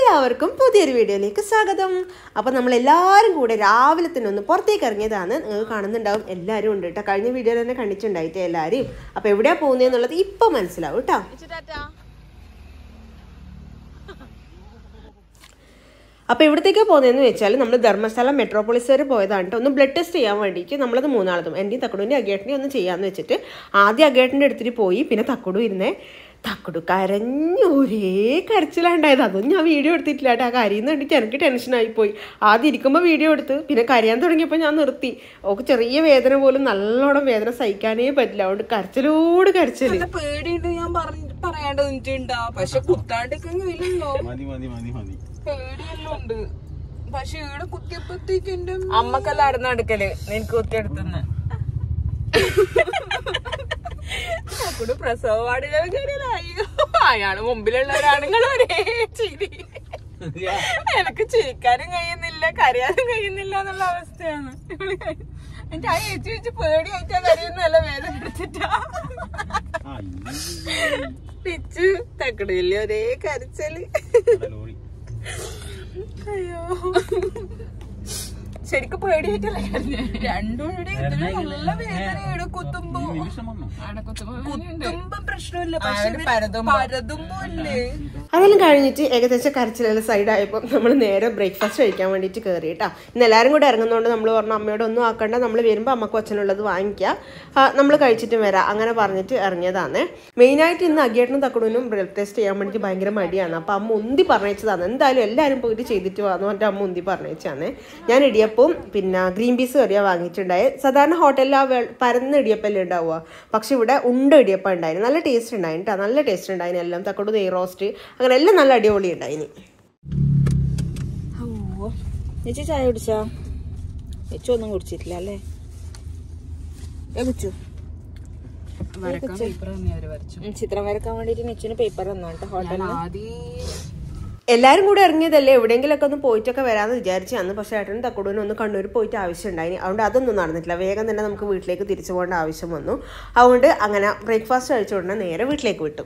എല്ലാവർക്കും പുതിയൊരു വീഡിയോയിലേക്ക് സ്വാഗതം. അപ്പോൾ നമ്മളെല്ലാവരും കൂടെ രാവിലെ തന്നെ ഒന്ന് പുറത്തേക്ക് ഇറങ്ങിയതാണ്. നിങ്ങൾ കാണുന്നുണ്ടാവും എല്ലാവരും ഉണ്ട് കേട്ടോ. കഴിഞ്ഞ വീഡിയോയിൽ തന്നെ കണ്ടിട്ടുണ്ടായിട്ട് എല്ലാവരും. അപ്പോൾ എവിടെയാണ് പോകുന്നതെന്നുള്ളത് ഇപ്പോൾ മനസ്സിലാവും കേട്ടോ. അപ്പോൾ ഇവിടത്തേക്ക് പോകുന്നതെന്ന് വെച്ചാൽ നമ്മൾ ധർമ്മസ്ഥല മെട്രോപോളിസ് വരെ പോയതാണ് കേട്ടോ. ഒന്ന് ബ്ലഡ് ടെസ്റ്റ് ചെയ്യാൻ വേണ്ടിയിട്ട് നമ്മളത് മൂന്നാളതും എൻ്റെയും തക്കുടുവിൻ്റെ അഗേട്ടനെയും ഒന്ന് ചെയ്യാമെന്ന് വെച്ചിട്ട് ആദ്യം അഗേട്ടൻ്റെ അടുത്തിട്ട് പോയി. പിന്നെ തക്കുടു ഇരുന്നേ തക്കുടു കരഞ്ഞു ഒരേ കരച്ചിലുണ്ടായത്. അതൊന്നും ഞാൻ വീഡിയോ എടുത്തിട്ടില്ല കേട്ടോ. ആ കരയുന്ന കണ്ടിട്ട് എനിക്ക് ടെൻഷനായിപ്പോയി. ആദ്യം ഇരിക്കുമ്പോൾ വീഡിയോ എടുത്ത് പിന്നെ കരയാൻ തുടങ്ങിയപ്പോൾ ഞാൻ നിർത്തി. ഓക്ക് ചെറിയ വേദന പോലും നല്ലോണം വേദന സഹിക്കാനേ പറ്റില്ല. അതുകൊണ്ട് കരച്ചിലോട് കരച്ചില്. പേടിയുണ്ട് ഞാൻ പറയാണ്ടോ പക്ഷെ കുത്താണ്ടിരിക്കാൻ കഴിയില്ലല്ലോ. പേടിയെല്ലാം ഉണ്ട്. പക്ഷെ ഇവിടെ കുത്തിയപ്പോഴത്തേക്ക് എന്റെ അമ്മക്കെല്ലാം അടന്ന് അടുക്കല് എനിക്ക് കുത്തിയെടുത്തുന്ന് കൂടെ പ്രസവ വാർഡിലായി. അയാള് മുമ്പിലുള്ളവരാണുങ്ങൾ ഒരേ ചിരി. എനിക്ക് ചിരിക്കാനും കഴിയുന്നില്ല കരയാനും കഴിയുന്നില്ല എന്നുള്ള അവസ്ഥയാണ്. എന്റെ ആ ഏച്ചി വെച്ച് പേടിയായിട്ടാ കരയുന്നല്ല വേദന എടുത്തിട്ടാ പിച്ചു തക്കടില്ലേ ഒരേ കരച്ചല്. അയ്യോ ശരിക്കും പേടിയായിട്ടല്ലേ രണ്ടും നല്ല വേദനയാണ്. കുത്തുമ്പോ പ്രശ്നമില്ല പക്ഷെ പരതുമ്പോ അല്ലേ. അതെല്ലാം കഴിഞ്ഞിട്ട് ഏകദേശം കരച്ചിലെല്ലാം സൈഡായപ്പോൾ നമ്മൾ നേരെ ബ്രേക്ക്ഫാസ്റ്റ് കഴിക്കാൻ വേണ്ടിയിട്ട് കയറി കേട്ടോ. ഇന്ന് എല്ലാവരും കൂടെ ഇറങ്ങുന്നതുകൊണ്ട് നമ്മൾ പറഞ്ഞു അമ്മയോട് ഒന്നും ആക്കണ്ട, നമ്മൾ വരുമ്പോൾ അമ്മക്ക് അച്ഛനുള്ളത് വാങ്ങിക്കുക, നമ്മൾ കഴിച്ചിട്ട് വരാം അങ്ങനെ പറഞ്ഞിട്ട് ഇറങ്ങിയതാണ്. മെയിനായിട്ട് ഇന്ന് അഗിയേട്ടനും തക്കുടനും ബ്ലഡ് ടെസ്റ്റ് ചെയ്യാൻ വേണ്ടിയിട്ട് ഭയങ്കര മടിയാണ്. അപ്പോൾ അമ്മ ഉന്തി പറഞ്ഞതാണ് എന്തായാലും എല്ലാവരും പോയിട്ട് ചെയ്തിട്ട് വന്നു പറഞ്ഞിട്ട് അമ്മ ഉന്തി പറഞ്ഞാണ്. ഞാൻ ഇടിയപ്പവും പിന്നെ ഗ്രീൻ പീസ് കറിയാണ് വാങ്ങിയിട്ടുണ്ടായത്. സാധാരണ ഹോട്ടലിൽ ആ പരന്ന ഇടിയപ്പല്ലേ ഉണ്ടാവുക, പക്ഷെ ഇവിടെ ഉണ്ട ഇടിയപ്പം ഉണ്ടായിരുന്നു. നല്ല ടേസ്റ്റ് ഉണ്ടായിരുന്നു കേട്ടോ, നല്ല ടേസ്റ്റ് ഉണ്ടായിരുന്നു. എല്ലാം തക്കോട് നെയ് റോസ്റ്റ് അങ്ങനെ എല്ലാം നല്ല അടിപൊളി ഉണ്ടായിന്. ചേച്ചി ചായ കുടിച്ചാ? ചേച്ചി ഒന്നും കുടിച്ചിട്ടില്ല അല്ലേ? ചിത്രം വരക്കാൻ വേണ്ടിട്ട് നെച്ചിന് പേപ്പർ തന്നോട്ടെ ഹോട്ടലിൽ. എല്ലാവരും കൂടെ ഇറങ്ങിയതല്ലേ എവിടെയെങ്കിലൊക്കെ ഒന്ന് പോയിട്ടൊക്കെ വരാമെന്ന് വിചാരിച്ചാണ്. പക്ഷേ ഏട്ടനും തക്കുടൂനും ഒന്ന് കണ്ണൂർ പോയിട്ട് ആവശ്യം ഉണ്ടായിന്. അതുകൊണ്ട് അതൊന്നും നടന്നിട്ടില്ല. വേഗം തന്നെ നമുക്ക് വീട്ടിലേക്ക് തിരിച്ചു പോകേണ്ട ആവശ്യം വന്നു. അതുകൊണ്ട് അങ്ങനെ ബ്രേക്ക്ഫാസ്റ്റ് കഴിച്ചുകൊണ്ട് നേരെ വീട്ടിലേക്ക് വിട്ടു.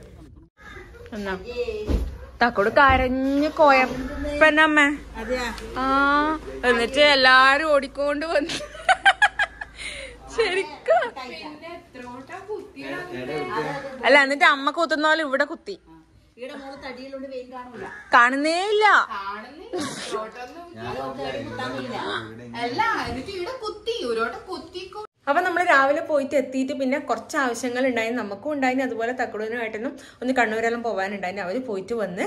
എന്നാ തക്കോട് കരഞ്ഞ് കോയപ്പനമ്മ എന്നിട്ട് എല്ലാരും ഓടിക്കൊണ്ട് വന്നു. ശരിക്കും അല്ല എന്നിട്ട് അമ്മ കുത്തുന്ന പോലെ ഇവിടെ കുത്തി കാണുന്നേ ഇല്ല. അപ്പൊ നമ്മള് രാവിലെ പോയിട്ട് എത്തിയിട്ട് പിന്നെ കുറച്ച് ആവശ്യങ്ങൾ ഉണ്ടായിരുന്നു. നമുക്കും ഉണ്ടായിരുന്നു, അതുപോലെ തക്കുടൂനുമായിട്ടൊന്നും ഒന്ന് കണ്ണൂരെല്ലാം പോകാനുണ്ടായിരുന്നു. അവര് പോയിട്ട് വന്ന്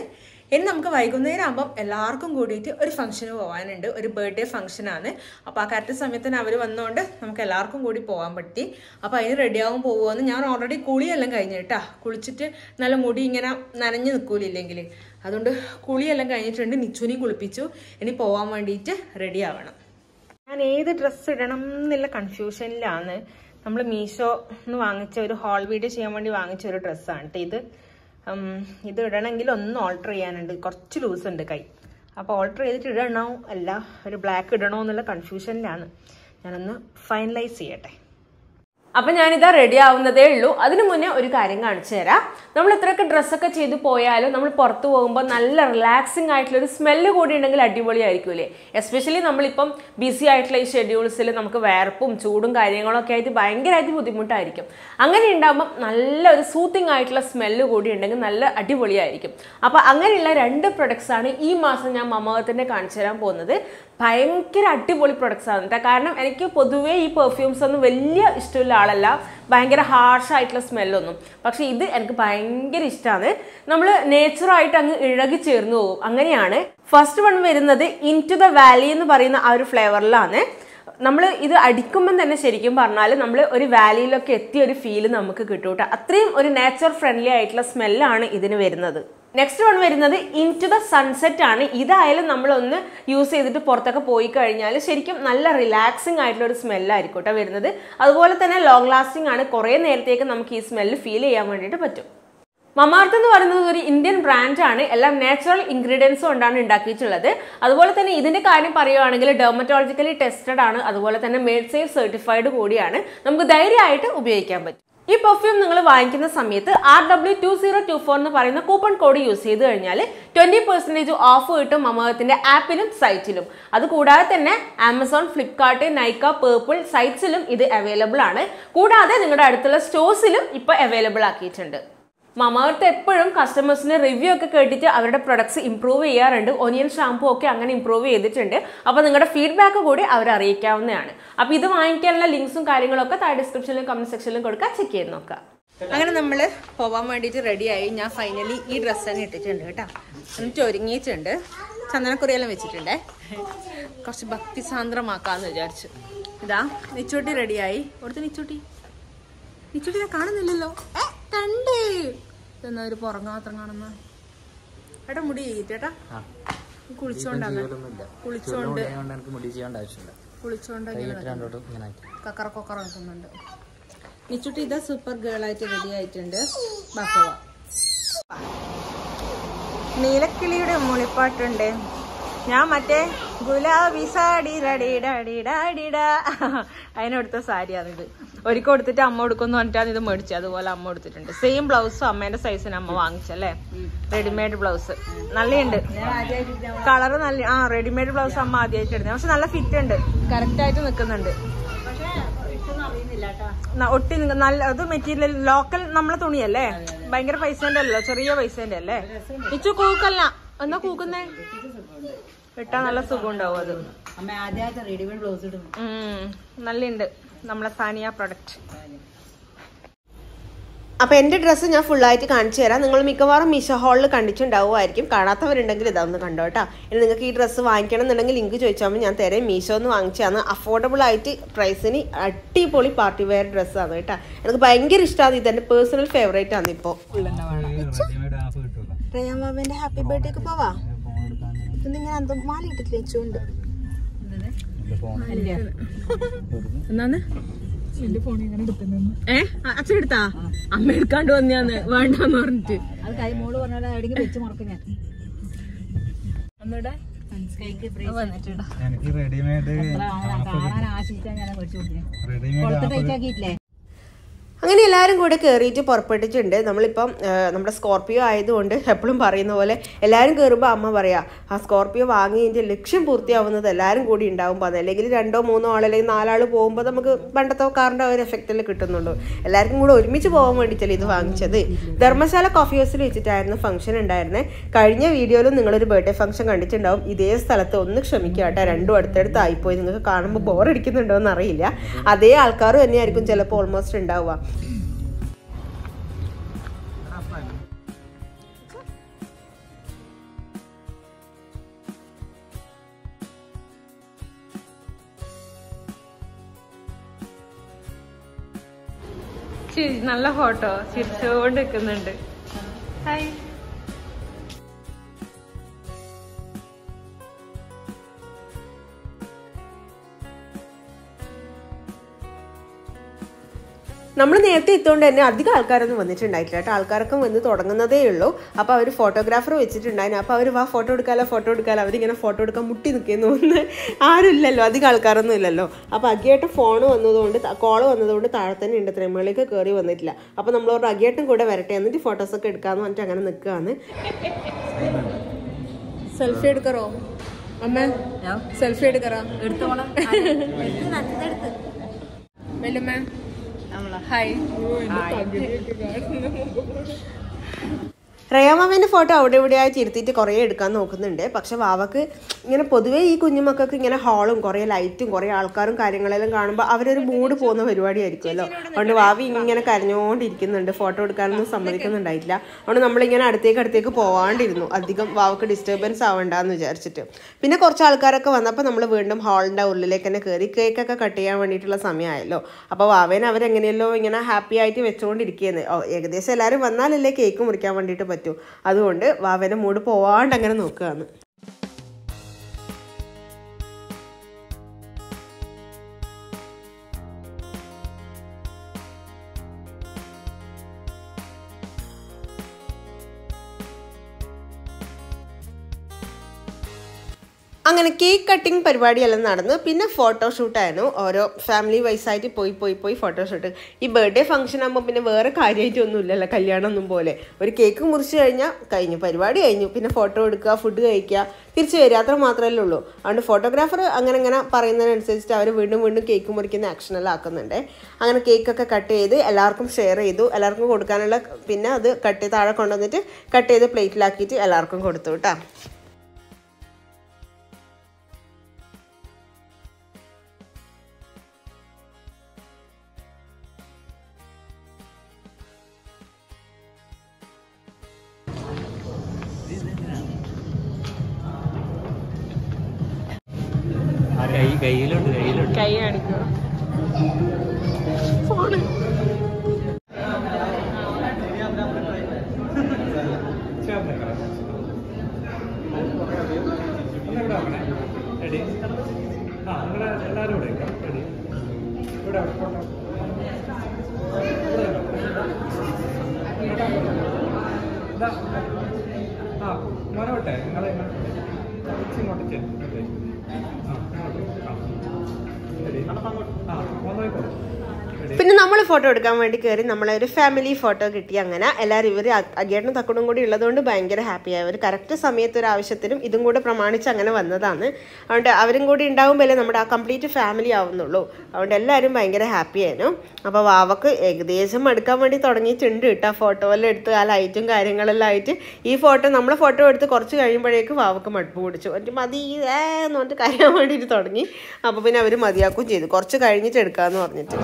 ഇനി നമുക്ക് വൈകുന്നേരം ആകുമ്പം എല്ലാവർക്കും കൂടിയിട്ട് ഒരു ഫംഗ്ഷന് പോകാനുണ്ട്. ഒരു ബർത്ത്ഡേ ഫംഗ്ഷനാണ്. അപ്പോൾ ആ കറക്റ്റ് സമയത്തിന് അവർ വന്നുകൊണ്ട് നമുക്ക് എല്ലാവർക്കും കൂടി പോകാൻ പറ്റി. അപ്പോൾ അതിന് റെഡിയാവും പോകുമെന്ന്. ഞാൻ ഓൾറെഡി കുളിയെല്ലാം കഴിഞ്ഞു കേട്ടോ. കുളിച്ചിട്ട് നല്ല മുടി ഇങ്ങനെ നനഞ്ഞ് നിൽക്കൂലില്ലെങ്കിൽ അതുകൊണ്ട് കുളിയെല്ലാം കഴിഞ്ഞിട്ടുണ്ട്. നിച്ചുനെയും കുളിപ്പിച്ചു. ഇനി പോകാൻ വേണ്ടിയിട്ട് റെഡി ആവണം. ഞാൻ ഏത് ഡ്രസ്സ് ഇടണം എന്നുള്ള കൺഫ്യൂഷനിലാണ്. നമ്മൾ മീഷോന്ന് വാങ്ങിച്ച ഒരു ഹോൾ വീഡിയോ ചെയ്യാൻ വേണ്ടി വാങ്ങിച്ച ഒരു ഡ്രസ്സാണ് കേട്ടോ ഇത് ഇടണമെങ്കിൽ ഒന്ന് ഓൾട്ടർ ചെയ്യാനുണ്ട്. കുറച്ച് ലൂസ് ഉണ്ട് കൈ. അപ്പോൾ ഓൾട്ടർ ചെയ്തിട്ട് ഇടണോ അല്ല ഒരു ബ്ലാക്ക് ഇടണോ എന്നുള്ള കൺഫ്യൂഷനിലാണ്. ഞാനൊന്ന് ഫൈനലൈസ് ചെയ്യട്ടെ. അപ്പം ഞാനിതാ റെഡി ആവുന്നതേ ഉള്ളൂ. അതിനു മുന്നേ ഒരു കാര്യം കാണിച്ചു തരാം. നമ്മൾ ഇത്രയൊക്കെ ഡ്രസ്സൊക്കെ ചെയ്ത് പോയാലും നമ്മൾ പുറത്ത് പോകുമ്പോൾ നല്ല റിലാക്സിങ് ആയിട്ടുള്ളൊരു സ്മെല്ല് കൂടി ഉണ്ടെങ്കിൽ അടിപൊളിയായിരിക്കുമല്ലേ. എസ്പെഷ്യലി നമ്മളിപ്പം ബിസി ആയിട്ടുള്ള ഈ ഷെഡ്യൂൾസിൽ നമുക്ക് വേർപ്പും ചൂടും കാര്യങ്ങളൊക്കെ ആയിട്ട് ഭയങ്കരമായിട്ട് ബുദ്ധിമുട്ടായിരിക്കും. അങ്ങനെ ഉണ്ടാകുമ്പം നല്ലൊരു സൂത്തിങ് ആയിട്ടുള്ള സ്മെല്ല് കൂടി ഉണ്ടെങ്കിൽ നല്ല അടിപൊളിയായിരിക്കും. അപ്പോൾ അങ്ങനെയുള്ള 2 പ്രൊഡക്ട്സാണ് ഈ മാസം ഞാൻ മമാഅർത്തിൻ്റെ കാണിച്ചു തരാൻ പോകുന്നത്. ഭയങ്കര അടിപൊളി പ്രൊഡക്ട്സ് ആണ് കേട്ടോ. കാരണം എനിക്ക് പൊതുവേ ഈ പെർഫ്യൂംസ് ഒന്നും വലിയ ഇഷ്ടമുള്ള ആളല്ല, ഭയങ്കര ഹാർഷായിട്ടുള്ള സ്മെല്ലൊന്നും. പക്ഷെ ഇത് എനിക്ക് ഭയങ്കര ഇഷ്ടമാണ്. നമ്മൾ നേച്ചറായിട്ട് അങ്ങ് ഇഴകി ചേർന്ന് പോകും. അങ്ങനെയാണ്. ഫസ്റ്റ് വൺ വരുന്നത് ഇൻടു ദ വാലി എന്ന് പറയുന്ന ആ ഒരു ഫ്ലേവറിലാണ്. നമ്മൾ ഇത് അടിക്കുമ്പം തന്നെ ശരിക്കും പറഞ്ഞാൽ നമ്മൾ ഒരു വാലിയിലൊക്കെ എത്തിയ ഒരു ഫീല് നമുക്ക് കിട്ടും കേട്ടോ. അത്രയും ഒരു നേച്ചർ ഫ്രണ്ട്ലി ആയിട്ടുള്ള സ്മെല്ലാണ് ഇതിന് വരുന്നത്. നെക്സ്റ്റ് വൺ വരുന്നത് ഇൻടു ദ സൺസെറ്റ് ആണ്. ഇതായാലും നമ്മളൊന്ന് യൂസ് ചെയ്തിട്ട് പുറത്തൊക്കെ പോയി കഴിഞ്ഞാൽ ശരിക്കും നല്ല റിലാക്സിങ് ആയിട്ടുള്ള ഒരു സ്മെല്ലായിരിക്കും കേട്ടോ വരുന്നത്. അതുപോലെ തന്നെ ലോങ് ലാസ്റ്റിംഗ് ആണ്. കുറേ നേരത്തേക്ക് നമുക്ക് ഈ സ്മെല്ല് ഫീൽ ചെയ്യാൻ വേണ്ടിയിട്ട് പറ്റും. മമാഅർത്ത് എന്ന് പറയുന്നത് ഒരു ഇന്ത്യൻ ബ്രാൻഡാണ്. എല്ലാം നാച്ചുറൽ ഇൻഗ്രീഡിയൻസ് കൊണ്ടാണ് ഉണ്ടാക്കിയിട്ടുള്ളത്. അതുപോലെ തന്നെ ഇതിന്റെ കാര്യം പറയുകയാണെങ്കിൽ ഡെർമറ്റോളജിക്കലി ടെസ്റ്റഡ് ആണ്. അതുപോലെ തന്നെ മേഡ് സേഫ് സർട്ടിഫൈഡ് കൂടിയാണ്. നമുക്ക് ധൈര്യമായിട്ട് ഉപയോഗിക്കാൻ പറ്റും. ഈ പെർഫ്യൂം നിങ്ങൾ വാങ്ങിക്കുന്ന സമയത്ത് RW2024 എന്ന് പറയുന്ന കൂപ്പൺ കോഡ് യൂസ് ചെയ്ത് കഴിഞ്ഞാൽ 20% ഓഫ് കിട്ടും മമാഅർത്തിന്റെ ആപ്പിലും സൈറ്റിലും. അതുകൂടാതെ തന്നെ ആമസോൺ, ഫ്ലിപ്കാർട്ട്, നൈക്ക, പേർപ്പിൾ സൈറ്റ്സിലും ഇത് അവൈലബിൾ ആണ്. കൂടാതെ നിങ്ങളുടെ അടുത്തുള്ള സ്റ്റോഴ്സിലും ഇപ്പോൾ അവൈലബിൾ ആക്കിയിട്ടുണ്ട്. മമാഅർത്ത് എപ്പോഴും കസ്റ്റമേഴ്സിന് റിവ്യൂ ഒക്കെ കേട്ടിട്ട് അവരുടെ പ്രൊഡക്ട്സ് ഇംപ്രൂവ് ചെയ്യാറുണ്ട്. ഒനിയൻ ഷാമ്പൂ ഒക്കെ അങ്ങനെ ഇംപ്രൂവ് ചെയ്തിട്ടുണ്ട്. അപ്പോൾ നിങ്ങളുടെ ഫീഡ്ബാക്ക് കൂടി അവരെ അറിയിക്കാവുന്നതാണ്. അപ്പോൾ ഇത് വാങ്ങിക്കാനുള്ള ലിങ്ക്സും കാര്യങ്ങളൊക്കെ താഴെ ഡിസ്ക്രിപ്ഷനിലും കമന്റ് സെക്ഷനിലും കൊടുക്കുക, ചെക്ക് ചെയ്ത് നോക്കുക. അങ്ങനെ നമ്മൾ പോവാൻ വേണ്ടിയിട്ട് റെഡിയായി. ഞാൻ ഫൈനലി ഈ ഡ്രസ്സ് തന്നെ ഇട്ടിട്ടുണ്ട് കേട്ടോ. എന്നിട്ട് ഒരുങ്ങിയിട്ടുണ്ട്, ചന്ദനക്കുറിയെല്ലാം വെച്ചിട്ടുണ്ടേ. കുറച്ച് ഭക്തി സാന്ദ്രമാക്കാമെന്ന് വിചാരിച്ചു. ഇതാ നിച്ചൂട്ടി റെഡിയായി. അവിടുത്തെ നിച്ചൂട്ടി ഞാൻ കാണുന്നില്ലല്ലോ. കണ്ട് ഇതെന്നാ ഒരു പുറങ്ങാത്രം കാണുന്ന ഏട്ടാ മുടി ചെയ്തിട്ടേട്ടാ. കുളിച്ചോണ്ട് കക്കറ കൊക്കറ നിൽക്കുന്നുണ്ട്. നിച്ചുട്ടി ഇതാ സൂപ്പർ ഗേൾ ആയിട്ട് റെഡി ആയിട്ടുണ്ട്. ബാക്കവ നീലക്കിളിയുടെ മൂളിപ്പാട്ടുണ്ട്. ഞാൻ മറ്റേ ഗുലാബി സാടി അതിനെടുത്ത സാരിയാണിത്. ഒരിക്കൽ കൊടുത്തിട്ട് അമ്മ കൊടുക്കുമെന്ന് പറഞ്ഞിട്ടാണ് ഇത് മേടിച്ചത്. അതുപോലെ അമ്മ കൊടുത്തിട്ടുണ്ട്. സെയിം ബ്ലൗസും അമ്മേന്റെ സൈസിന് അമ്മ വാങ്ങിച്ചല്ലേ, റെഡിമെയ്ഡ് ബ്ലൗസ്. നല്ലുണ്ട് കളറ്, നല്ല റെഡിമെയ്ഡ് ബ്ലൗസ് അമ്മ ആദ്യമായിട്ട് ഇടുന്നത്. പക്ഷെ നല്ല ഫിറ്റ് ഉണ്ട്, കറക്റ്റ് ആയിട്ട് നിൽക്കുന്നുണ്ട്. ഒട്ടി നല്ല അത് മെറ്റീരിയൽ ലോക്കൽ നമ്മളെ തുണിയല്ലേ, ഭയങ്കര പൈസേന്റെ അല്ലല്ലോ, ചെറിയ പൈസേന്റെ അല്ലേ. ഇച്ചു കൂക്കല്ല എന്നാ കൂക്കുന്നേ, ഇട്ടാ നല്ല സുഖം ഉണ്ടാവും. അത് നല്ലുണ്ട് നമ്മളെ സാനിയ പ്രൊഡക്റ്റ്. അപ്പോൾ എൻ്റെ ഡ്രസ്സ് ഞാൻ ഫുള്ളായിട്ട് കാണിച്ചു തരാം. നിങ്ങൾ മിക്കവാറും മീഷോ ഹാളിൽ കണ്ടിട്ടുണ്ടാവുമായിരിക്കും. കാണാത്തവരുണ്ടെങ്കിൽ ഇതൊന്ന് കണ്ടോ കേട്ടോ. ഇനി നിങ്ങൾക്ക് ഈ ഡ്രസ്സ് വാങ്ങിക്കണം എന്നുണ്ടെങ്കിൽ ലിങ്ക് ചോദിച്ചാൽ ഞാൻ തരാം. മീഷോ എന്ന് വാങ്ങിച്ചാണ്. അഫോർഡബിൾ ആയിട്ട് പ്രൈസിന് അടിപൊളി പാർട്ടി വെയർ ഡ്രസ്സാണ് കേട്ടോ. എനിക്ക് ഭയങ്കര ഇഷ്ടമാണ്. ഇതെൻ്റെ പേഴ്സണൽ ഫേവറേറ്റ് ആണ്. ഇപ്പോൾ റയാമാവിൻ്റെ ഹാപ്പി ബർത്ത്ഡേക്ക് പോവാ. ഇന്നിങ്ങനെ അന്തം മാല ഇട്ടിട്ട് വെച്ചുകൊണ്ട് എന്നാന്ന് അച്ഛനെടുത്താ അമ്മ എടുക്കാണ്ട് വന്നാന്ന് വേണ്ടെന്ന് പറഞ്ഞിട്ട് അത് കൈമോള് പറഞ്ഞാൽ വെച്ച് മുറക്കും ഞാൻ. കാണാൻ ആശിച്ചാ ഞാൻ മേടിച്ചു കൊടുത്തില്ലേ. അങ്ങനെ എല്ലാവരും കൂടെ കയറിയിട്ട് പുറപ്പെട്ടിട്ടുണ്ട്. നമ്മളിപ്പം നമ്മുടെ സ്കോർപ്പിയോ ആയതുകൊണ്ട് എപ്പോഴും പറയുന്ന പോലെ എല്ലാവരും കയറുമ്പോൾ അമ്മ പറയാം ആ സ്കോർപ്പിയോ വാങ്ങിയതിൻ്റെ ലക്ഷ്യം പൂർത്തിയാവുന്നത് എല്ലാവരും കൂടി ഉണ്ടാകുമ്പോൾ അത്. അല്ലെങ്കിൽ 2 3 ആൾ അല്ലെങ്കിൽ 4 ആൾ പോകുമ്പോൾ നമുക്ക് പണ്ടത്തെ കാറിൻ്റെ ഒരു എഫക്റ്റിൽ കിട്ടുന്നുള്ളൂ. എല്ലാവർക്കും കൂടെ ഒരുമിച്ച് പോകാൻ വേണ്ടിയിട്ടല്ലേ ഇത് വാങ്ങിച്ചത്. ധർമ്മശാല കോഫി ഹൗസിൽ വെച്ചിട്ടായിരുന്നു ഫംഗ്ഷൻ ഉണ്ടായിരുന്നത്. കഴിഞ്ഞ വീഡിയോയിലും നിങ്ങളൊരു ബർത്ത്ഡേ ഫംഗ്ഷൻ കണ്ടിട്ടുണ്ടാവും. ഇതേ സ്ഥലത്ത് ഒന്ന് ക്ഷമിക്കുക കേട്ടോ, രണ്ടും അടുത്തടുത്തായിപ്പോയി. നിങ്ങൾക്ക് കാണുമ്പോൾ ബോറടിക്കുന്നുണ്ടോ എന്നറിയില്ല. അതേ ആൾക്കാർ തന്നെയായിരിക്കും ചിലപ്പോൾ ഓൾമോസ്റ്റ് ഉണ്ടാവുക. നല്ല ഫോട്ടോ ചിരിച്ചുകൊണ്ട് നിൽക്കുന്നുണ്ട്. ഹായ്. നമ്മൾ നേരത്തെ എത്തുകൊണ്ട് തന്നെ അധികം ആൾക്കാരൊന്നും വന്നിട്ടുണ്ടായിട്ടില്ല കേട്ടോ. ആൾക്കാരൊക്കെ വന്ന് തുടങ്ങുന്നതേ ഉള്ളൂ. അപ്പോൾ അവർ ഫോട്ടോഗ്രാഫർ വെച്ചിട്ടുണ്ടായിരുന്നു. അപ്പോൾ അവർ ഫോട്ടോ എടുക്കാമല്ലോ അവരിങ്ങനെ ഫോട്ടോ എടുക്കാൻ മുട്ടി നിൽക്കുന്നു. ആരും ഇല്ലല്ലോ, അധികം ആൾക്കാരൊന്നും ഇല്ലല്ലോ. അപ്പോൾ അഗിയേട്ടൻ കോള് വന്നതുകൊണ്ട് താഴെ തന്നെ ഉണ്ട്, മുകളിലേക്ക് കയറി വന്നിട്ടില്ല. അപ്പോൾ നമ്മളോട് അഗിയേട്ടൻ കൂടെ വരട്ടെ, എന്നിട്ട് ഫോട്ടോസൊക്കെ എടുക്കാമെന്ന് പറഞ്ഞിട്ട് അങ്ങനെ നിൽക്കുകയാണ്. സെൽഫി എടുക്കറോ അമ്മ? സെൽഫി എടുക്കറോ? എടുത്തോളാം. വെല്ലുമ്മ ഹായ്. റയാമാമേൻ്റെ ഫോട്ടോ അവിടെ ഇവിടെയായി ഇരുത്തിയിട്ട് കുറേ എടുക്കാൻ നോക്കുന്നുണ്ട്. പക്ഷെ വാവക്ക് ഇങ്ങനെ പൊതുവേ ഈ കുഞ്ഞുമക്കൾക്ക് ഇങ്ങനെ ഹാളും കുറേ ലൈറ്റും കുറേ ആൾക്കാരും കാര്യങ്ങളെല്ലാം കാണുമ്പോൾ അവരൊരു മൂഡ് പോകുന്ന പരിപാടിയായിരിക്കുമല്ലോ. അതുകൊണ്ട് വാവി ഇങ്ങനെ കരഞ്ഞുകൊണ്ടിരിക്കുന്നുണ്ട്. ഫോട്ടോ എടുക്കാനൊന്നും സമ്മതിക്കുന്നുണ്ടായിട്ടില്ല. അതുകൊണ്ട് നമ്മളിങ്ങനെ അടുത്തേക്ക് പോവാണ്ടിരുന്നു, അധികം വാവക്ക് ഡിസ്റ്റർബൻസ് ആവണ്ടെന്ന് വിചാരിച്ചിട്ട്. പിന്നെ കുറച്ച് ആൾക്കാരൊക്കെ വന്നപ്പോൾ നമ്മൾ വീണ്ടും ഹാളിൻ്റെ ഉള്ളിലേക്ക് തന്നെ കയറി കേക്കൊക്കെ കട്ട് ചെയ്യാൻ വേണ്ടിയിട്ടുള്ള സമയമായല്ലോ. അപ്പോൾ വാവേനെ അവരെങ്ങനെയല്ലോ ഇങ്ങനെ ഹാപ്പി ആയിട്ട് വെച്ചുകൊണ്ടിരിക്കുന്നത്. ഏകദേശം എല്ലാവരും വന്നാലല്ലേ കേക്ക് മുറിക്കാൻ വേണ്ടിയിട്ട് പറ്റും. അതുകൊണ്ട് വാവേനെ മൂഡ് പോവാണ്ട് അങ്ങനെ നോക്കുകയാണ്. അങ്ങനെ കേക്ക് കട്ടിങ് പരിപാടിയെല്ലാം നടന്നു. പിന്നെ ഫോട്ടോഷൂട്ടായിരുന്നു. ഓരോ ഫാമിലി വൈസായിട്ട് പോയി ഫോട്ടോഷൂട്ട്. ഈ ബർത്ത്ഡേ ഫംഗ്ഷൻ ആകുമ്പോൾ പിന്നെ വേറെ കാര്യമായിട്ടൊന്നും ഇല്ലല്ലോ, കല്യാണം ഒന്നും പോലെ. ഒരു കേക്ക് മുറിച്ച് കഴിഞ്ഞാൽ കഴിഞ്ഞു, പരിപാടി കഴിഞ്ഞു. പിന്നെ ഫോട്ടോ എടുക്കുക, ഫുഡ് കഴിക്കുക, തിരിച്ചു വരിക, അത്ര മാത്രമല്ലേ ഉള്ളൂ. അതുകൊണ്ട് ഫോട്ടോഗ്രാഫർ അങ്ങനെ പറയുന്നതിനനുസരിച്ചിട്ട് അവർ വീണ്ടും കേക്ക് മുറിക്കുന്ന ആക്ഷനെല്ലാം ആക്കുന്നുണ്ട്. അങ്ങനെ കേക്കൊക്കെ കട്ട് ചെയ്ത് എല്ലാവർക്കും ഷെയർ ചെയ്തു. എല്ലാവർക്കും കൊടുക്കാനുള്ള പിന്നെ അത് കട്ട് ചെയ്ത് താഴെ കൊണ്ടുവന്നിട്ട് കട്ട് ചെയ്ത് പ്ലേറ്റിലാക്കിയിട്ട് എല്ലാവർക്കും കൊടുത്തു കേട്ടോ. കൈ കാണിക്കോ ഫോണ്? മോനോട്ടെ നിങ്ങളെ ഇങ്ങോട്ട് പിന്നെ നമ്മൾ ഫോട്ടോ എടുക്കാൻ വേണ്ടി കയറി നമ്മളെ ഒരു ഫാമിലി ഫോട്ടോ കിട്ടി. അങ്ങനെ എല്ലാവരും ഇവർ അഗേട്ടനും തക്കടും കൂടി ഉള്ളതുകൊണ്ട് ഭയങ്കര ഹാപ്പിയായി. അവർ കറക്റ്റ് സമയത്ത് ഒരു ആവശ്യത്തിനും ഇതും കൂടെ പ്രമാണിച്ച് അങ്ങനെ വന്നതാണ്. അതുകൊണ്ട് അവരും കൂടി ഉണ്ടാകുമ്പോഴേ നമ്മുടെ ആ കംപ്ലീറ്റ് ഫാമിലി ആവുന്നുള്ളൂ. അതുകൊണ്ട് എല്ലാവരും ഭയങ്കര ഹാപ്പി ആയിരുന്നു. അപ്പോൾ വാവക്ക് ഏകദേശം എടുക്കാൻ വേണ്ടി തുടങ്ങിയിട്ടുണ്ട് കേട്ടോ. ഫോട്ടോയെല്ലാം എടുത്ത് ആ ലൈറ്റും കാര്യങ്ങളെല്ലാം ആയിട്ട് ഈ നമ്മളെ ഫോട്ടോ എടുത്ത് കുറച്ച് കഴിയുമ്പോഴേക്ക് വാവക്ക് മടുപ്പ് പിടിച്ചു. എന്നിട്ട് മതി എന്ന് പറഞ്ഞിട്ട് കരയാൻ വേണ്ടിയിട്ട് തുടങ്ങി. അപ്പോൾ പിന്നെ അവർ മതിയാക്കുകയും ചെയ്തു, കുറച്ച് കഴിഞ്ഞിട്ട് എടുക്കാമെന്ന് പറഞ്ഞിട്ട്.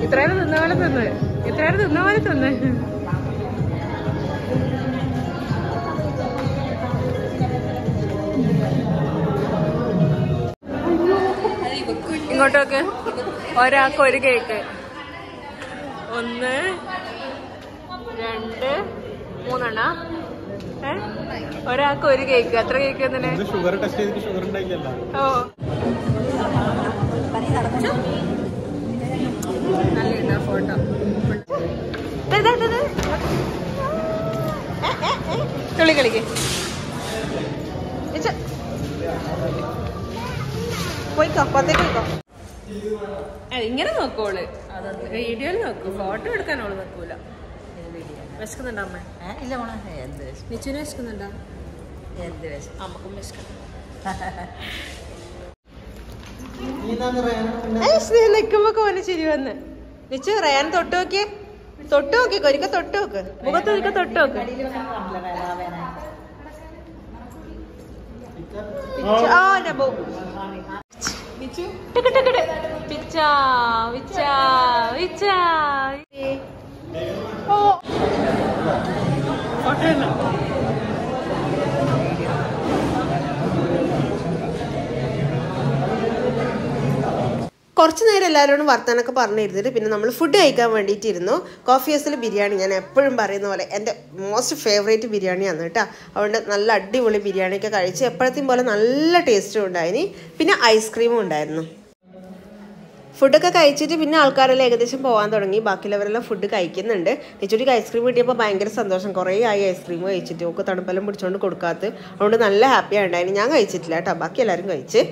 ഇത്രയും തിന്ന പോലെ തിന്ന് ഇങ്ങോട്ടൊക്കെ ഒരാൾക്ക് ഒരു കേക്ക്. 1 2 3 ഒരാൾക്ക് ഒരു കേക്ക്. എത്ര കേക്ക് തന്നെ? ഷുഗർ ടെസ്റ്റ് ചെയ്തിട്ട് ഷുഗർ ഉണ്ടായില്ലല്ലോ. ഓ നല്ല ഫോട്ടോ കളിക്ക് പോയിക്കോ, പുറത്തേക്ക് പോയിക്കോ. ഇങ്ങനെ നോക്കോള്, വീഡിയോയിൽ നോക്കൂ, ഫോട്ടോ എടുക്കാനോള് നോക്കൂല. വിശക്കുന്നുണ്ടോ അമ്മ? ഇല്ല മോളെ, എന്ത് നിച്ചുവിന് വിശക്കുന്നുണ്ടോ? എന്ത് അമ്മക്കും വിശക്കുന്നു. നിക്കുമ്പോ കോന് ചിരി വന്ന്. നിച്ചു റയാൻ തൊട്ട് നോക്കിയേ, ഒരിക്കൽ തൊട്ട് നോക്ക്, മുഖത്ത് ഒരിക്കൽ തൊട്ട് നോക്ക്. കുറച്ച് നേരം എല്ലാവരോടും വർത്താനൊക്കെ പറഞ്ഞിരുന്നിട്ട് പിന്നെ നമ്മൾ ഫുഡ് കഴിക്കാൻ വേണ്ടിയിട്ടിരുന്നു. കോഫി ഹൗസിൽ ബിരിയാണി ഞാൻ എപ്പോഴും പറയുന്ന പോലെ എൻ്റെ മോസ്റ്റ് ഫേവറേറ്റ് ബിരിയാണിയാണ് കേട്ടോ. അതുകൊണ്ട് നല്ല അടിപൊളി ബിരിയാണിയൊക്കെ കഴിച്ച് എപ്പോഴത്തെയും പോലെ നല്ല ടേസ്റ്റും ഉണ്ടായിന്. പിന്നെ ഐസ്ക്രീമും ഉണ്ടായിരുന്നു. ഫുഡൊക്കെ കഴിച്ചിട്ട് പിന്നെ ആൾക്കാരെല്ലാം ഏകദേശം പോകാൻ തുടങ്ങി. ബാക്കിയുള്ളവരെല്ലാം ഫുഡ് കഴിക്കുന്നുണ്ട്. നിച്ചുട്ടിക്ക് ഐസ്ക്രീം കിട്ടിയപ്പോൾ ഭയങ്കര സന്തോഷം. കുറേ ആയി ഐസ്ക്രീം കഴിച്ചിട്ട്, ഒക്കെ തണുപ്പെല്ലാം പിടിച്ചുകൊണ്ട് കൊടുക്കാത്ത. അതുകൊണ്ട് നല്ല ഹാപ്പിയാണ് ഉണ്ടായിന്. ഞാൻ കഴിച്ചിട്ടില്ല കേട്ടോ, ബാക്കി എല്ലാവരും കഴിച്ച്.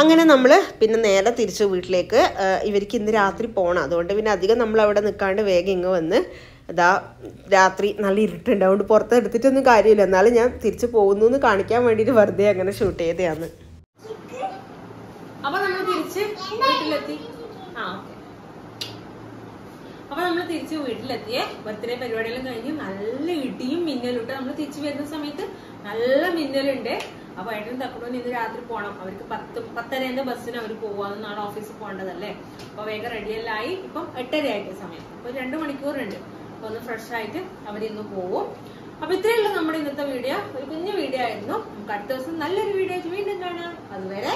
അങ്ങനെ നമ്മൾ പിന്നെ നേരെ തിരിച്ചു വീട്ടിലേക്ക്. ഇവർക്ക് ഇന്ന് രാത്രി പോകണം, അതുകൊണ്ട് പിന്നെ അധികം നമ്മൾ അവിടെ നിൽക്കാണ്ട് വേഗം ഇങ്ങ് വന്ന്. അതാ രാത്രി നല്ല ഇരുട്ടുണ്ട്, അതുകൊണ്ട് പുറത്ത് എടുത്തിട്ടൊന്നും കാര്യമില്ല. എന്നാലും ഞാൻ തിരിച്ചു പോകുന്നു എന്ന് കാണിക്കാൻ വേണ്ടിയിട്ട് വെറുതെ അങ്ങനെ ഷൂട്ട് ചെയ്തതാണ്. അപ്പൊ നമ്മൾ തിരിച്ച് വീട്ടിലെത്തി. വീട്ടിലെത്തിയേ. ബർത്ത്ഡേ പരിപാടിയെല്ലാം കഴിഞ്ഞ് നല്ല ഇടിയും മിന്നലും ഇട്ട് നമ്മൾ തിരിച്ചു വരുന്ന സമയത്ത് നല്ല മിന്നലുണ്ട്. അപ്പൊ ഏട്ടനും തക്കടും ഇന്ന് രാത്രി പോകണം. അവർക്ക് 10:30 ബസ്സിന് അവർ പോവാന്ന്, നാളെ ഓഫീസിൽ പോകേണ്ടതല്ലേ. അപ്പൊ വേഗം റെഡിയെല്ലാം ആയി. ഇപ്പം 8:30 ആയിട്ട് സമയം. അപ്പൊ 2 മണിക്കൂറുണ്ട്. അപ്പൊ ഒന്ന് ഫ്രഷ് ആയിട്ട് അവരിന്ന് പോവും. അപ്പൊ ഇത്രയുള്ള നമ്മുടെ ഇന്നത്തെ വീഡിയോ. ഒരു കുഞ്ഞു വീഡിയോ ആയിരുന്നു. നമുക്ക് അടുത്ത ദിവസം നല്ലൊരു വീഡിയോ ആയിട്ട് വീണ്ടും കാണാം. അതുവരെ